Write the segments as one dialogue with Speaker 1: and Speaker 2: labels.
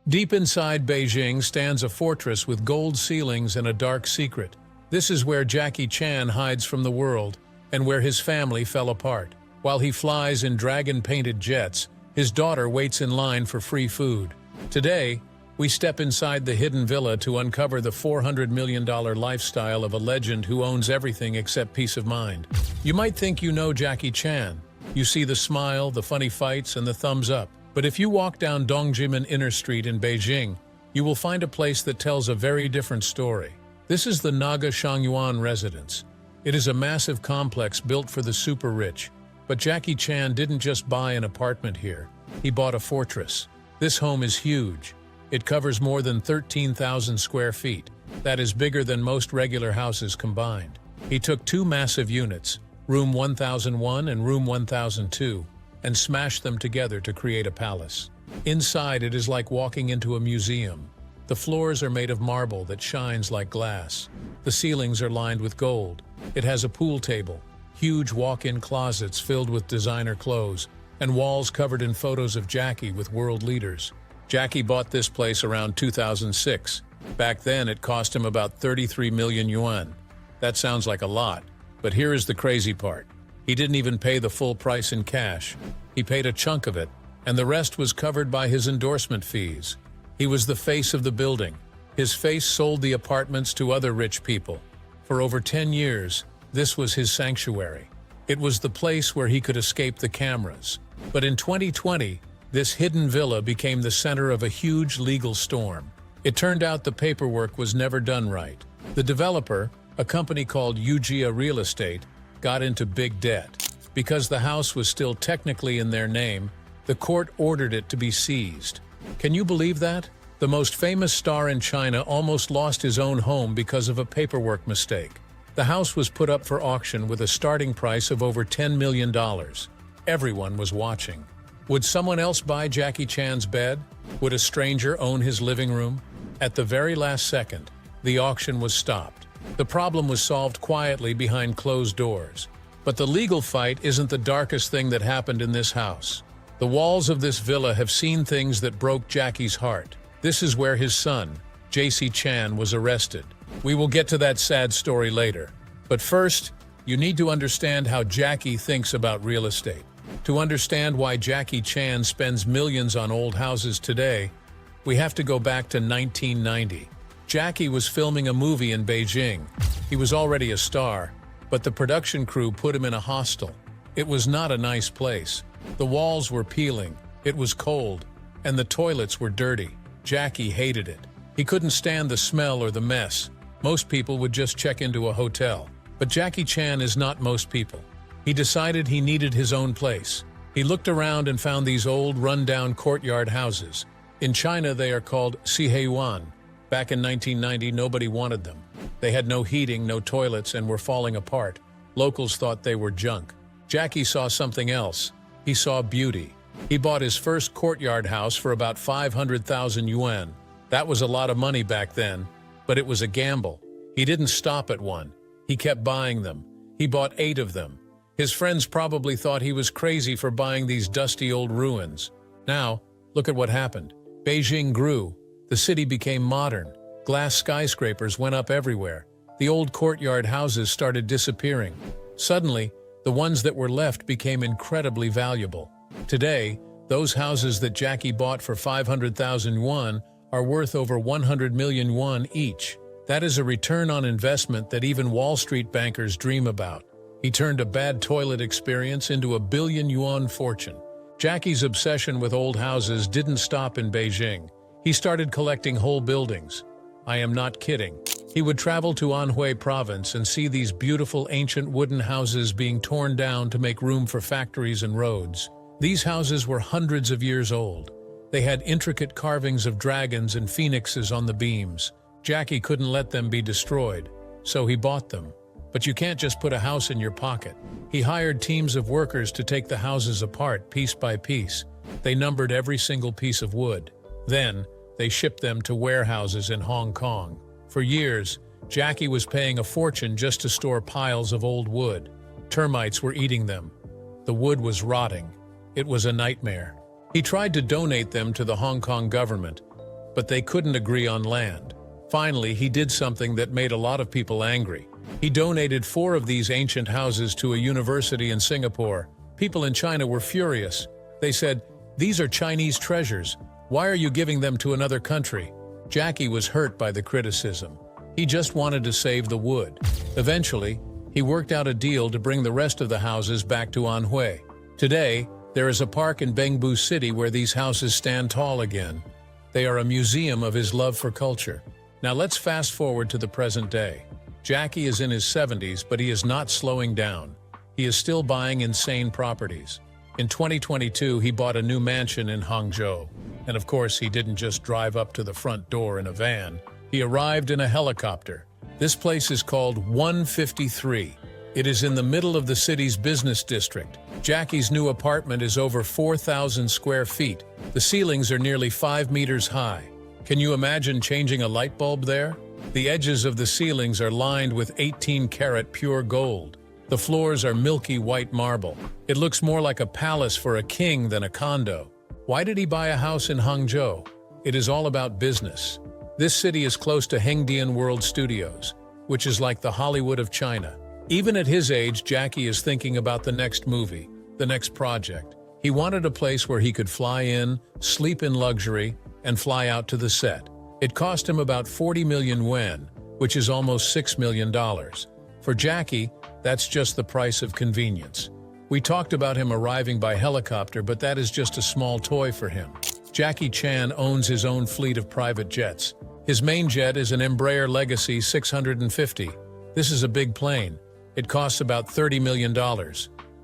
Speaker 1: Deep inside Beijing stands a fortress with gold ceilings and a dark secret. This is where Jackie Chan hides from the world, and where his family fell apart. While he flies in dragon-painted jets, his daughter waits in line for free food. Today, we step inside the hidden villa to uncover the $400 million lifestyle of a legend who owns everything except peace of mind. You might think you know Jackie Chan. You see the smile, the funny fights, and the thumbs up. But if you walk down Dongjimen Inner Street in Beijing, you will find a place that tells a very different story. This is the Naga Shangyuan residence. It is a massive complex built for the super-rich. But Jackie Chan didn't just buy an apartment here. He bought a fortress. This home is huge. It covers more than 13,000 square feet. That is bigger than most regular houses combined. He took two massive units, Room 1001 and Room 1002, and smashed them together to create a palace. Inside, it is like walking into a museum. The floors are made of marble that shines like glass. The ceilings are lined with gold. It has a pool table, huge walk-in closets filled with designer clothes, and walls covered in photos of Jackie with world leaders. Jackie bought this place around 2006. Back then, it cost him about 33 million yuan. That sounds like a lot, but here is the crazy part. He didn't even pay the full price in cash. He paid a chunk of it, and the rest was covered by his endorsement fees. He was the face of the building. His face sold the apartments to other rich people. For over 10 years, this was his sanctuary. It was the place where he could escape the cameras. But in 2020, this hidden villa became the center of a huge legal storm. It turned out the paperwork was never done right. The developer, a company called Ujia Real Estate, got into big debt. Because the house was still technically in their name, the court ordered it to be seized. Can you believe that? The most famous star in China almost lost his own home because of a paperwork mistake. The house was put up for auction with a starting price of over $10 million. Everyone was watching. Would someone else buy Jackie Chan's bed? Would a stranger own his living room? At the very last second, the auction was stopped. The problem was solved quietly behind closed doors. But the legal fight isn't the darkest thing that happened in this house. The walls of this villa have seen things that broke Jackie's heart. This is where his son, JC Chan, was arrested. We will get to that sad story later. But first, you need to understand how Jackie thinks about real estate. To understand why Jackie Chan spends millions on old houses today, we have to go back to 1990. Jackie was filming a movie in Beijing. He was already a star, but the production crew put him in a hostel. It was not a nice place. The walls were peeling, it was cold, and the toilets were dirty. Jackie hated it. He couldn't stand the smell or the mess. Most people would just check into a hotel. But Jackie Chan is not most people. He decided he needed his own place. He looked around and found these old, run-down courtyard houses. In China, they are called siheyuan. Back in 1990, nobody wanted them. They had no heating, no toilets, and were falling apart. Locals thought they were junk. Jackie saw something else. He saw beauty. He bought his first courtyard house for about 500,000 yuan. That was a lot of money back then, but it was a gamble. He didn't stop at one. He kept buying them. He bought 8 of them. His friends probably thought he was crazy for buying these dusty old ruins. Now, look at what happened. Beijing grew. The city became modern. Glass skyscrapers went up everywhere. The old courtyard houses started disappearing. Suddenly, the ones that were left became incredibly valuable. Today, those houses that Jackie bought for 500,000 yuan are worth over 100 million yuan each. That is a return on investment that even Wall Street bankers dream about. He turned a bad toilet experience into a billion-yuan fortune. Jackie's obsession with old houses didn't stop in Beijing. He started collecting whole buildings. I am not kidding. He would travel to Anhui province and see these beautiful ancient wooden houses being torn down to make room for factories and roads. These houses were hundreds of years old. They had intricate carvings of dragons and phoenixes on the beams. Jackie couldn't let them be destroyed, so he bought them. But you can't just put a house in your pocket. He hired teams of workers to take the houses apart piece by piece. They numbered every single piece of wood. Then, they shipped them to warehouses in Hong Kong. For years, Jackie was paying a fortune just to store piles of old wood. Termites were eating them. The wood was rotting. It was a nightmare. He tried to donate them to the Hong Kong government, but they couldn't agree on land. Finally, he did something that made a lot of people angry. He donated 4 of these ancient houses to a university in Singapore. People in China were furious. They said, "These are Chinese treasures. Why are you giving them to another country?" Jackie was hurt by the criticism. He just wanted to save the wood. Eventually, he worked out a deal to bring the rest of the houses back to Anhui. Today, there is a park in Bengbu City where these houses stand tall again. They are a museum of his love for culture. Now let's fast forward to the present day. Jackie is in his 70s, but he is not slowing down. He is still buying insane properties. In 2022, he bought a new mansion in Hangzhou. And of course, he didn't just drive up to the front door in a van. He arrived in a helicopter. This place is called 153. It is in the middle of the city's business district. Jackie's new apartment is over 4,000 square feet. The ceilings are nearly 5 meters high. Can you imagine changing a light bulb there? The edges of the ceilings are lined with 18-karat pure gold. The floors are milky white marble. It looks more like a palace for a king than a condo. Why did he buy a house in Hangzhou? It is all about business. This city is close to Hengdian World Studios, which is like the Hollywood of China. Even at his age, Jackie is thinking about the next movie, the next project. He wanted a place where he could fly in, sleep in luxury, and fly out to the set. It cost him about 40 million yuan, which is almost $6 million. For Jackie, that's just the price of convenience. We talked about him arriving by helicopter, but that is just a small toy for him. Jackie Chan owns his own fleet of private jets. His main jet is an Embraer Legacy 650. This is a big plane. It costs about $30 million.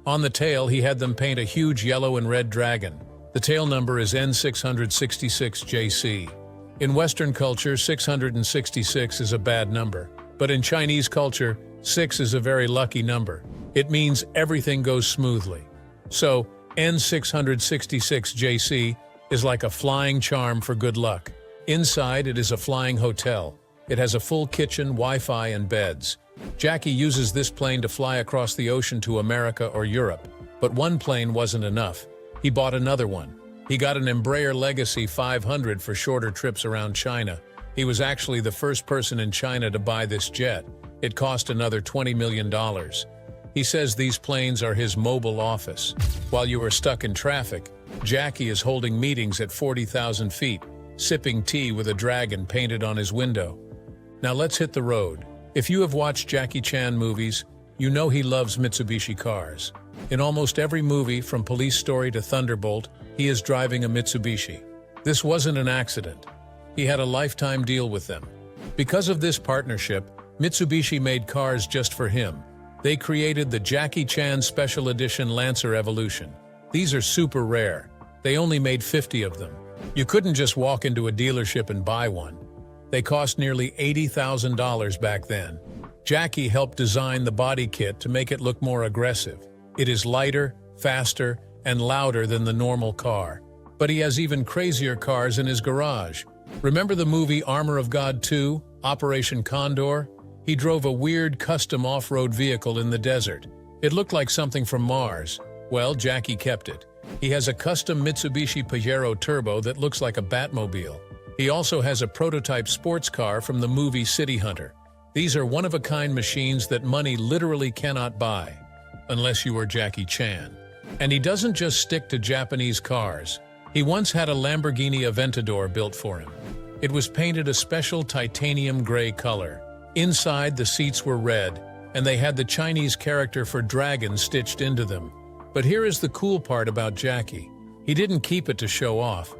Speaker 1: On the tail, he had them paint a huge yellow and red dragon. The tail number is N666JC. In Western culture, 666 is a bad number. But in Chinese culture, 6 is a very lucky number. It means everything goes smoothly. So, N666JC is like a flying charm for good luck. Inside, it is a flying hotel. It has a full kitchen, Wi-Fi, and beds. Jackie uses this plane to fly across the ocean to America or Europe. But one plane wasn't enough. He bought another one. He got an Embraer Legacy 500 for shorter trips around China. He was actually the first person in China to buy this jet. It cost another $20 million. He says these planes are his mobile office. While you are stuck in traffic, Jackie is holding meetings at 40,000 feet, sipping tea with a dragon painted on his window. Now let's hit the road. If you have watched Jackie Chan movies, you know he loves Mitsubishi cars. In almost every movie, from Police Story to Thunderbolt, he is driving a Mitsubishi. This wasn't an accident. He had a lifetime deal with them. Because of this partnership, Mitsubishi made cars just for him. They created the Jackie Chan Special Edition Lancer Evolution. These are super rare. They only made 50 of them. You couldn't just walk into a dealership and buy one. They cost nearly $80,000 back then. Jackie helped design the body kit to make it look more aggressive. It is lighter, faster, and louder than the normal car. But he has even crazier cars in his garage. Remember the movie Armor of God 2, Operation Condor? He drove a weird custom off-road vehicle in the desert. It looked like something from Mars. Well, Jackie kept it. He has a custom Mitsubishi Pajero Turbo that looks like a Batmobile. He also has a prototype sports car from the movie City Hunter. These are one-of-a-kind machines that money literally cannot buy, unless you are Jackie Chan. And he doesn't just stick to Japanese cars. He once had a Lamborghini Aventador built for him. It was painted a special titanium gray color. Inside, the seats were red, and they had the Chinese character for dragon stitched into them. But here is the cool part about Jackie. He didn't keep it to show off.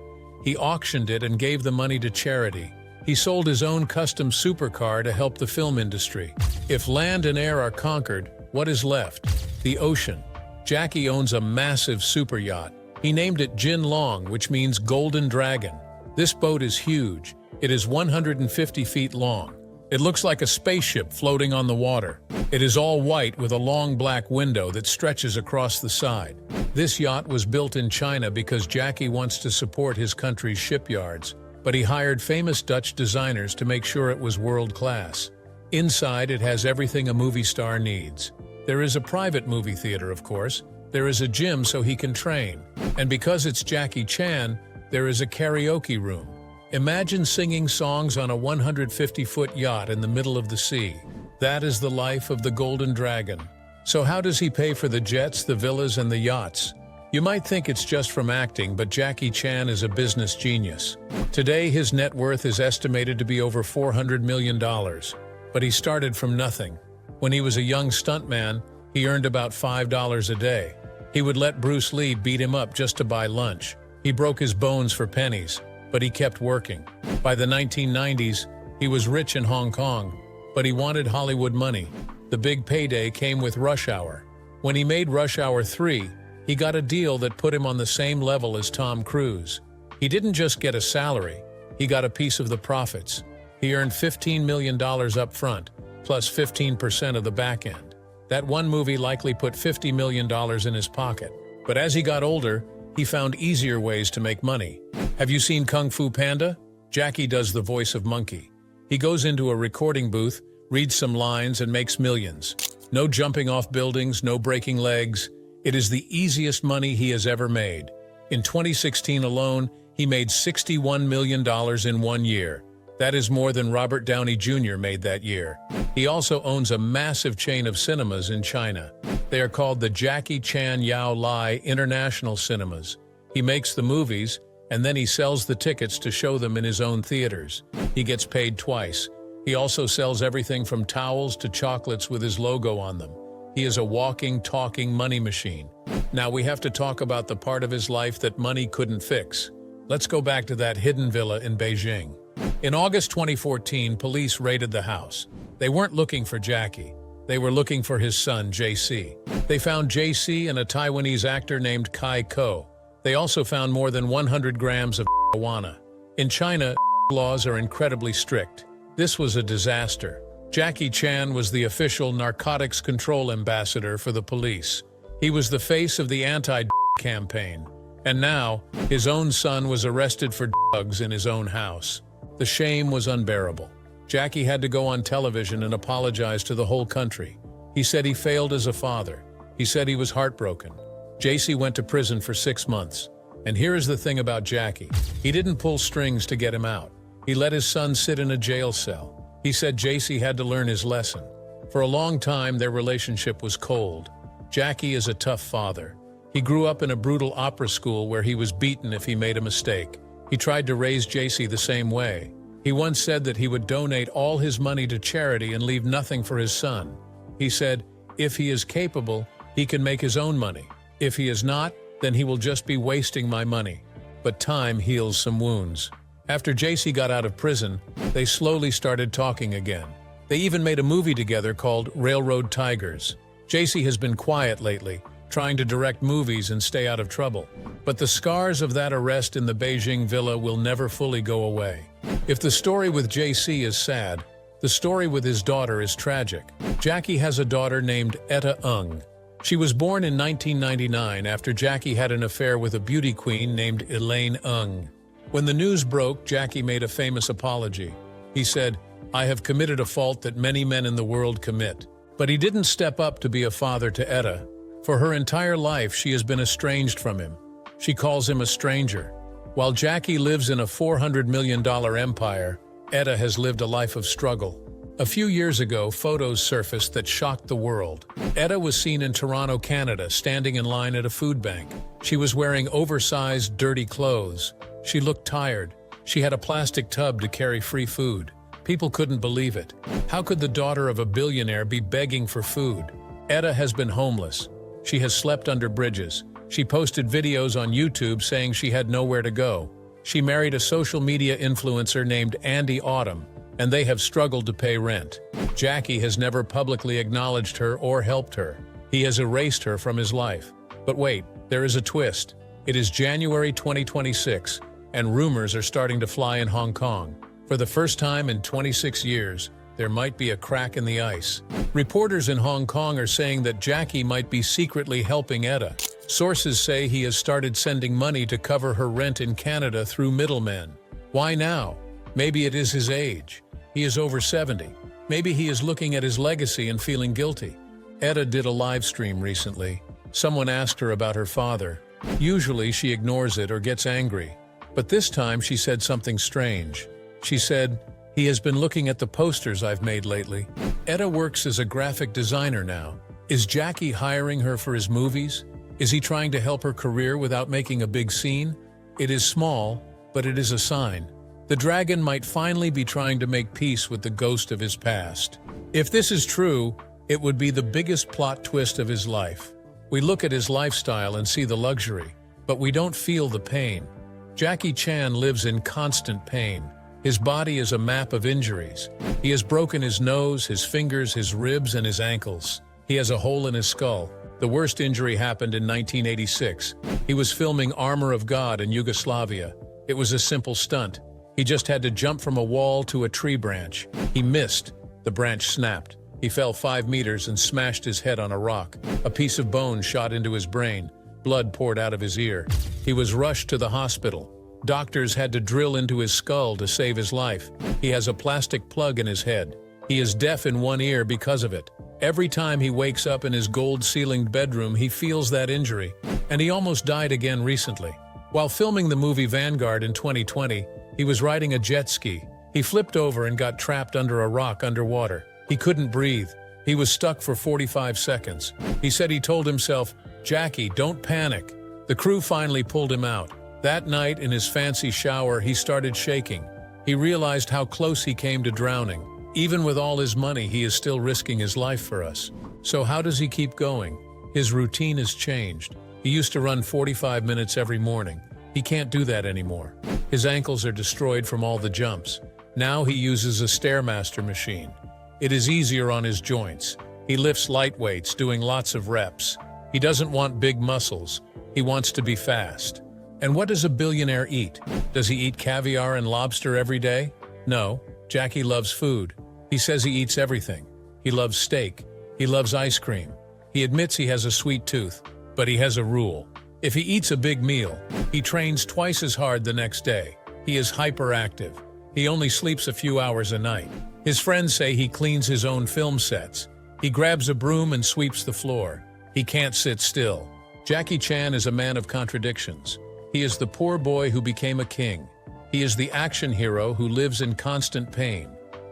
Speaker 1: He auctioned it and gave the money to charity. He sold his own custom supercar to help the film industry. If land and air are conquered, what is left? The ocean. Jackie owns a massive super yacht. He named it Jin Long, which means Golden Dragon. This boat is huge. It is 150 feet long. It looks like a spaceship floating on the water. It is all white with a long black window that stretches across the side. This yacht was built in China because Jackie wants to support his country's shipyards, but he hired famous Dutch designers to make sure it was world-class. Inside, it has everything a movie star needs. There is a private movie theater, of course. There is a gym so he can train. And because it's Jackie Chan, there is a karaoke room. Imagine singing songs on a 150-foot yacht in the middle of the sea. That is the life of the Golden Dragon. So how does he pay for the jets, the villas, and the yachts? You might think it's just from acting, but Jackie Chan is a business genius. Today, his net worth is estimated to be over $400 million. But he started from nothing. When he was a young stuntman, he earned about $5 a day. He would let Bruce Lee beat him up just to buy lunch. He broke his bones for pennies, but he kept working. By the 1990s, he was rich in Hong Kong, but he wanted Hollywood money. The big payday came with Rush Hour. When he made Rush Hour 3, he got a deal that put him on the same level as Tom Cruise. He didn't just get a salary, he got a piece of the profits. He earned $15 million up front, plus 15% of the back end. That one movie likely put $50 million in his pocket. But as he got older, he found easier ways to make money. Have you seen Kung Fu Panda? Jackie does the voice of Monkey. He goes into a recording booth, reads some lines, and makes millions. No jumping off buildings, no breaking legs. It is the easiest money he has ever made. In 2016 alone, he made $61 million in 1 year. That is more than Robert Downey Jr. made that year. He also owns a massive chain of cinemas in China. They are called the Jackie Chan Yao Lai International Cinemas. He makes the movies, and then he sells the tickets to show them in his own theaters. He gets paid twice. He also sells everything from towels to chocolates with his logo on them. He is a walking, talking money machine. Now we have to talk about the part of his life that money couldn't fix. Let's go back to that hidden villa in Beijing. In August 2014, police raided the house. They weren't looking for Jackie. They were looking for his son, JC. They found JC and a Taiwanese actor named Kai Ko. They also found more than 100 grams of marijuana. In China, laws are incredibly strict. This was a disaster. Jackie Chan was the official narcotics control ambassador for the police. He was the face of the anti-campaign. And now, his own son was arrested for drugs in his own house. The shame was unbearable. Jackie had to go on television and apologize to the whole country. He said he failed as a father. He said he was heartbroken. JC went to prison for 6 months. And here is the thing about Jackie. He didn't pull strings to get him out. He let his son sit in a jail cell. He said JC had to learn his lesson. For a long time, their relationship was cold. Jackie is a tough father. He grew up in a brutal opera school where he was beaten if he made a mistake. He tried to raise JC the same way. He once said that he would donate all his money to charity and leave nothing for his son. He said, if he is capable, he can make his own money. If he is not, then he will just be wasting my money. But time heals some wounds. After JC got out of prison, they slowly started talking again. They even made a movie together called Railroad Tigers. JC has been quiet lately, trying to direct movies and stay out of trouble. But the scars of that arrest in the Beijing villa will never fully go away. If the story with JC is sad, the story with his daughter is tragic. Jackie has a daughter named Etta Ng. She was born in 1999 after Jackie had an affair with a beauty queen named Elaine Ng. When the news broke, Jackie made a famous apology. He said, "I have committed a fault that many men in the world commit." But he didn't step up to be a father to Etta. For her entire life, she has been estranged from him. She calls him a stranger. While Jackie lives in a $400 million empire, Etta has lived a life of struggle. A few years ago, photos surfaced that shocked the world. Etta was seen in Toronto, Canada, standing in line at a food bank. She was wearing oversized, dirty clothes. She looked tired. She had a plastic tub to carry free food. People couldn't believe it. How could the daughter of a billionaire be begging for food? Etta has been homeless. She has slept under bridges. She posted videos on YouTube saying she had nowhere to go. She married a social media influencer named Andy Autumn, and they have struggled to pay rent. Jackie has never publicly acknowledged her or helped her. He has erased her from his life. But wait, there is a twist. It is January 2026, and rumors are starting to fly in Hong Kong. For the first time in 26 years, there might be a crack in the ice. Reporters in Hong Kong are saying that Jackie might be secretly helping Etta. Sources say he has started sending money to cover her rent in Canada through middlemen. Why now? Maybe it is his age. He is over 70. Maybe he is looking at his legacy and feeling guilty. Etta did a live stream recently. Someone asked her about her father. Usually she ignores it or gets angry. But this time she said something strange. She said, "He has been looking at the posters I've made lately." Etta works as a graphic designer now. Is Jackie hiring her for his movies? Is he trying to help her career without making a big scene? It is small, but it is a sign. The dragon might finally be trying to make peace with the ghost of his past. If this is true, it would be the biggest plot twist of his life. We look at his lifestyle and see the luxury, but we don't feel the pain. Jackie Chan lives in constant pain. His body is a map of injuries. He has broken his nose, his fingers, his ribs, and his ankles. He has a hole in his skull. The worst injury happened in 1986. He was filming Armor of God in Yugoslavia. It was a simple stunt. He just had to jump from a wall to a tree branch. He missed. The branch snapped. He fell 5 meters and smashed his head on a rock. A piece of bone shot into his brain. Blood poured out of his ear. He was rushed to the hospital. Doctors had to drill into his skull to save his life. He has a plastic plug in his head. He is deaf in one ear because of it. Every time he wakes up in his gold-ceilinged bedroom, he feels that injury. And he almost died again recently. While filming the movie Vanguard in 2020, he was riding a jet ski. He flipped over and got trapped under a rock underwater. He couldn't breathe. He was stuck for 45 seconds. He said he told himself, "Jackie, don't panic." The crew finally pulled him out. That night, in his fancy shower, he started shaking. He realized how close he came to drowning. Even with all his money, he is still risking his life for us. So how does he keep going? His routine has changed. He used to run 45 minutes every morning. He can't do that anymore. His ankles are destroyed from all the jumps. Now he uses a Stairmaster machine. It is easier on his joints. He lifts light weights, doing lots of reps. He doesn't want big muscles. He wants to be fast. And what does a billionaire eat? Does he eat caviar and lobster every day? No, Jackie loves food. He says he eats everything. He loves steak. He loves ice cream. He admits he has a sweet tooth, but he has a rule. If he eats a big meal, he trains twice as hard the next day. He is hyperactive. He only sleeps a few hours a night. His friends say he cleans his own film sets. He grabs a broom and sweeps the floor. He can't sit still. Jackie Chan is a man of contradictions. He is the poor boy who became a king. He is the action hero who lives in constant pain.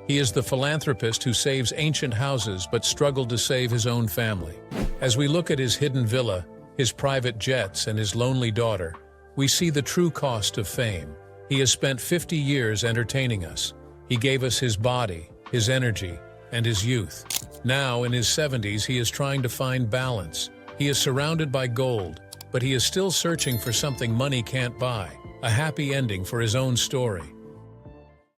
Speaker 1: He is the philanthropist who saves ancient houses but struggled to save his own family. As we look at his hidden villa, his private jets, and his lonely daughter, we see the true cost of fame. He has spent 50 years entertaining us. He gave us his body, his energy, and his youth. Now, in his 70s, he is trying to find balance. He is surrounded by gold, but he is still searching for something money can't buy, a happy ending for his own story.